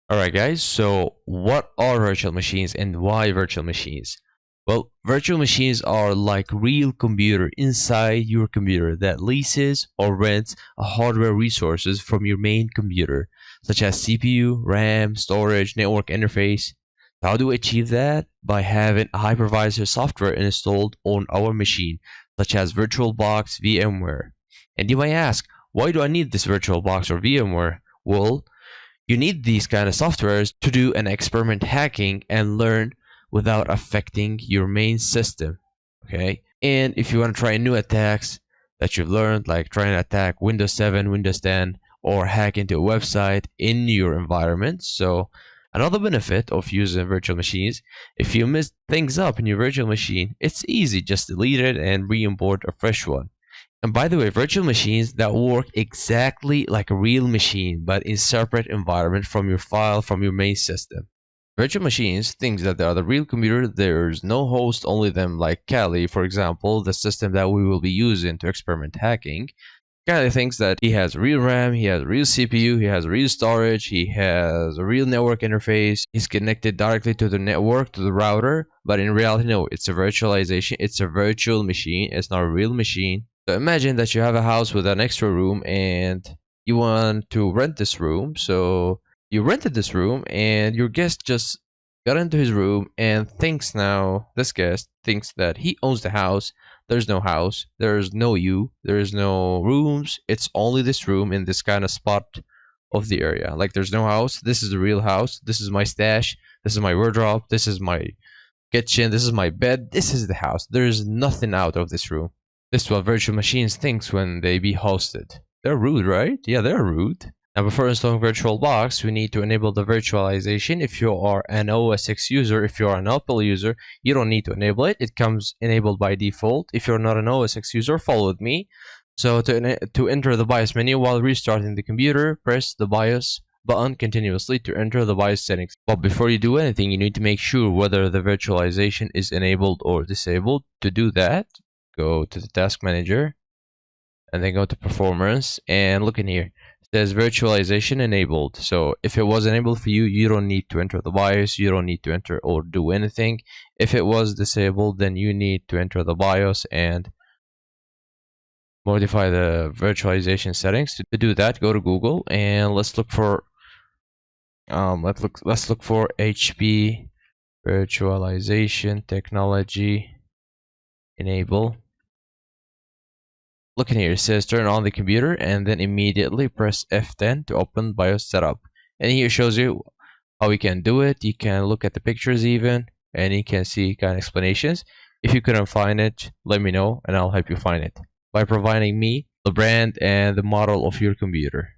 Alright guys, so what are virtual machines and why virtual machines? Well, virtual machines are like real computer inside your computer that leases or rents a hardware resources from your main computer, such as CPU, RAM, storage, network interface. How do we achieve that? By having a hypervisor software installed on our machine, such as VirtualBox, VMware. And you might ask, why do I need this VirtualBox or VMware? Well, you need these kind of softwares to do an experiment hacking and learn without affecting your main system. Okay. And if you want to try new attacks that you've learned, like trying to attack Windows 7, Windows 10, or hack into a website in your environment. So another benefit of using virtual machines, if you mess things up in your virtual machine, it's easy, just delete it and re-import a fresh one. And by the way, virtual machines that work exactly like a real machine, but in separate environment from your file from your main system. Virtual machines thinks that they are the real computer. There's no host, only them, like Kali, for example, the system that we will be using to experiment hacking. Kali thinks that he has real RAM, he has real CPU, he has real storage, he has a real network interface, he's connected directly to the network, to the router, but in reality, no, it's a virtualization, it's a virtual machine, it's not a real machine. So imagine that you have a house with an extra room and you want to rent this room. So you rented this room and your guest just got into his room and thinks now, this guest thinks that he owns the house. There's no house, there's no you, there's no rooms. It's only this room in this kind of spot of the area. Like there's no house. This is the real house. This is my stash. This is my wardrobe. This is my kitchen. This is my bed. This is the house. There's nothing out of this room. This is what virtual machines thinks when they be hosted. They're rude, right? Yeah, they're rude. Now, before installing VirtualBox, we need to enable the virtualization. If you are an OS X user, if you are an Apple user, you don't need to enable it. It comes enabled by default. If you're not an OS X user, follow with me. So to enter the BIOS menu while restarting the computer, press the BIOS button continuously to enter the BIOS settings. But before you do anything, you need to make sure whether the virtualization is enabled or disabled. To do that, go to the task manager and then go to performance and look in here. It says virtualization enabled. So if it was enabled for you, you don't need to enter the BIOS, you don't need to enter or do anything. If it was disabled, then you need to enter the BIOS and modify the virtualization settings. To do that, go to Google and let's look for HP virtualization technology enable. Look in here, it says turn on the computer and then immediately press F10 to open BIOS setup. And here shows you how you can do it. You can look at the pictures even, and you can see kind of explanations. If you couldn't find it, let me know and I'll help you find it by providing me the brand and the model of your computer.